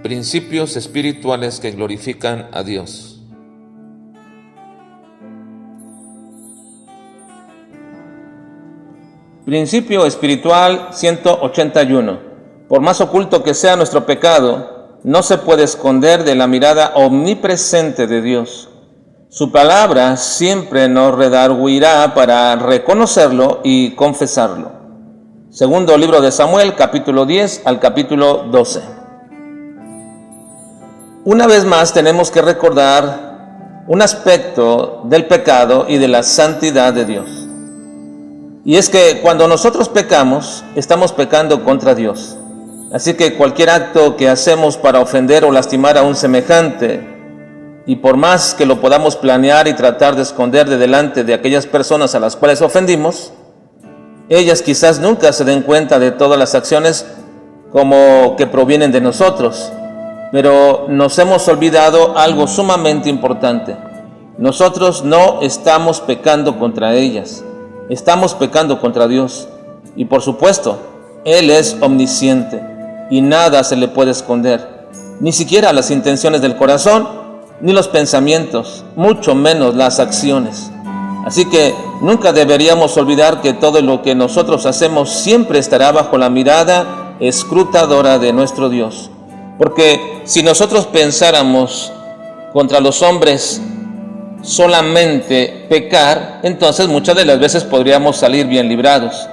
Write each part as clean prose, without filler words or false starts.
Principios espirituales que glorifican a Dios. Principio espiritual 181. Por más oculto que sea nuestro pecado, no se puede esconder de la mirada omnipresente de Dios. Su palabra siempre nos redarguirá para reconocerlo y confesarlo. Segundo libro de Samuel, capítulo 10 al capítulo 12. Una vez más tenemos que recordar un aspecto del pecado y de la santidad de Dios. Y es que cuando nosotros pecamos, estamos pecando contra Dios. Así que cualquier acto que hacemos para ofender o lastimar a un semejante, y por más que lo podamos planear y tratar de esconder de delante de aquellas personas a las cuales ofendimos, ellas quizás nunca se den cuenta de todas las acciones como que provienen de nosotros. Pero nos hemos olvidado algo sumamente importante. Nosotros no estamos pecando contra ellas, estamos pecando contra Dios. Y por supuesto, Él es omnisciente y nada se le puede esconder, ni siquiera las intenciones del corazón, ni los pensamientos, mucho menos las acciones. Así que nunca deberíamos olvidar que todo lo que nosotros hacemos siempre estará bajo la mirada escrutadora de nuestro Dios. Porque si nosotros pensáramos contra los hombres solamente pecar, entonces muchas de las veces podríamos salir bien librados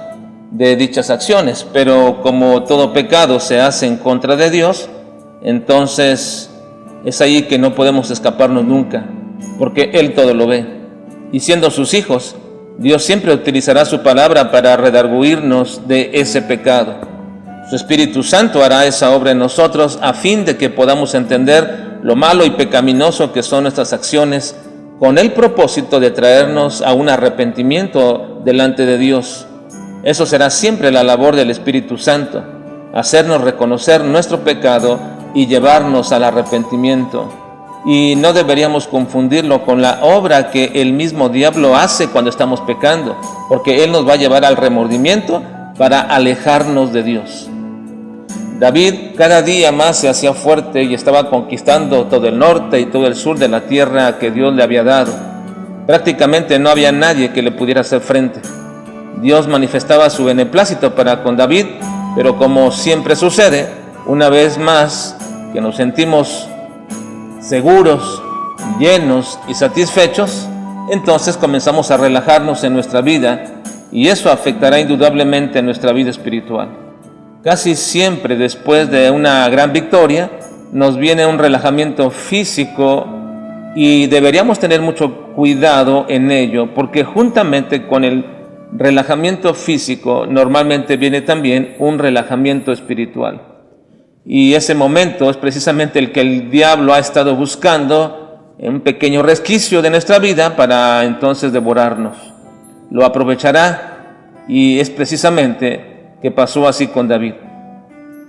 de dichas acciones. Pero como todo pecado se hace en contra de Dios, entonces es ahí que no podemos escaparnos nunca, porque Él todo lo ve. Y siendo sus hijos, Dios siempre utilizará su palabra para redarguirnos de ese pecado. Su Espíritu Santo hará esa obra en nosotros a fin de que podamos entender lo malo y pecaminoso que son nuestras acciones, con el propósito de traernos a un arrepentimiento delante de Dios. Eso será siempre la labor del Espíritu Santo, hacernos reconocer nuestro pecado y llevarnos al arrepentimiento. Y no deberíamos confundirlo con la obra que el mismo diablo hace cuando estamos pecando, porque él nos va a llevar al remordimiento para alejarnos de Dios. David cada día más se hacía fuerte y estaba conquistando todo el norte y todo el sur de la tierra que Dios le había dado. Prácticamente no había nadie que le pudiera hacer frente. Dios manifestaba su beneplácito para con David, pero como siempre sucede, una vez más que nos sentimos seguros, llenos y satisfechos, entonces comenzamos a relajarnos en nuestra vida y eso afectará indudablemente nuestra vida espiritual. Casi siempre después de una gran victoria nos viene un relajamiento físico y deberíamos tener mucho cuidado en ello, porque juntamente con el relajamiento físico normalmente viene también un relajamiento espiritual. Y ese momento es precisamente el que el diablo ha estado buscando, un pequeño resquicio de nuestra vida para entonces devorarnos. Lo aprovechará y es precisamente que pasó así con David.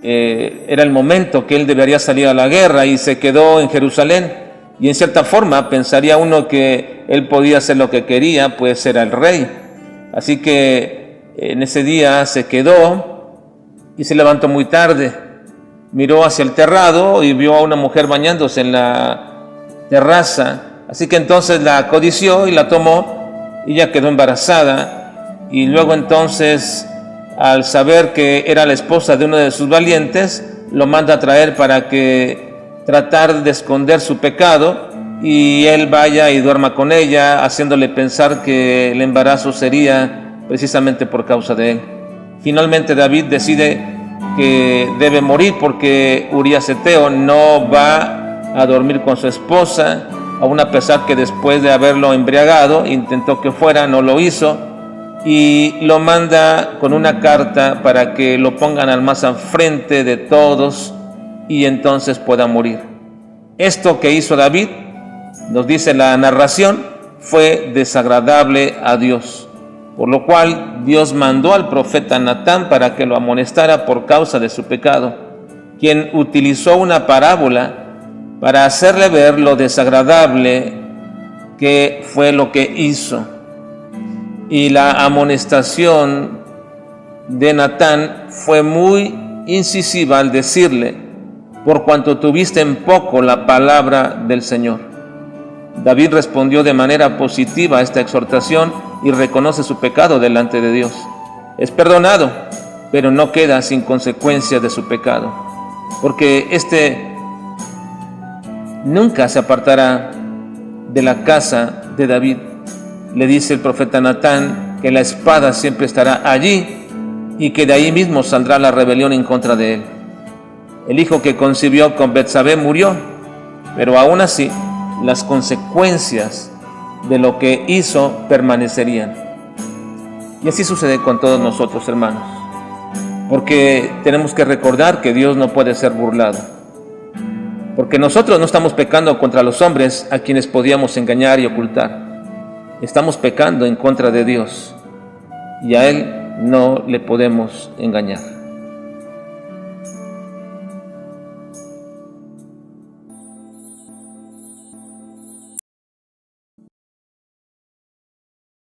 Era el momento que él debería salir a la guerra y se quedó en Jerusalén, y en cierta forma pensaría uno que él podía hacer lo que quería, pues era el rey. Así que en ese día se quedó y se levantó muy tarde, miró hacia el terrado y vio a una mujer bañándose en la terraza, así que entonces la codició y la tomó y ella quedó embarazada. Y luego entonces, al saber que era la esposa de uno de sus valientes, lo manda a traer para que tratar de esconder su pecado y él vaya y duerma con ella, haciéndole pensar que el embarazo sería precisamente por causa de él. Finalmente David decide que debe morir porque Urías Eteo no va a dormir con su esposa, aun a pesar que después de haberlo embriagado intentó que fuera, no lo hizo, y lo manda con una carta para que lo pongan al más al frente de todos y entonces pueda morir. Esto que hizo David, nos dice la narración, fue desagradable a Dios, por lo cual Dios mandó al profeta Natán para que lo amonestara por causa de su pecado, quien utilizó una parábola para hacerle ver lo desagradable qué fue lo que hizo. Y la amonestación de Natán fue muy incisiva al decirle: por cuanto tuviste en poco la palabra del Señor. David respondió de manera positiva a esta exhortación y reconoce su pecado delante de Dios. Es perdonado, pero no queda sin consecuencia de su pecado, porque nunca se apartará de la casa de David. Le dice el profeta Natán que la espada siempre estará allí y que de ahí mismo saldrá la rebelión en contra de él. El hijo que concibió con Betsabé murió, pero aún así las consecuencias de lo que hizo permanecerían. Y así sucede con todos nosotros, hermanos, porque tenemos que recordar que Dios no puede ser burlado, porque nosotros no estamos pecando contra los hombres a quienes podíamos engañar y ocultar. Estamos pecando en contra de Dios y a Él no le podemos engañar.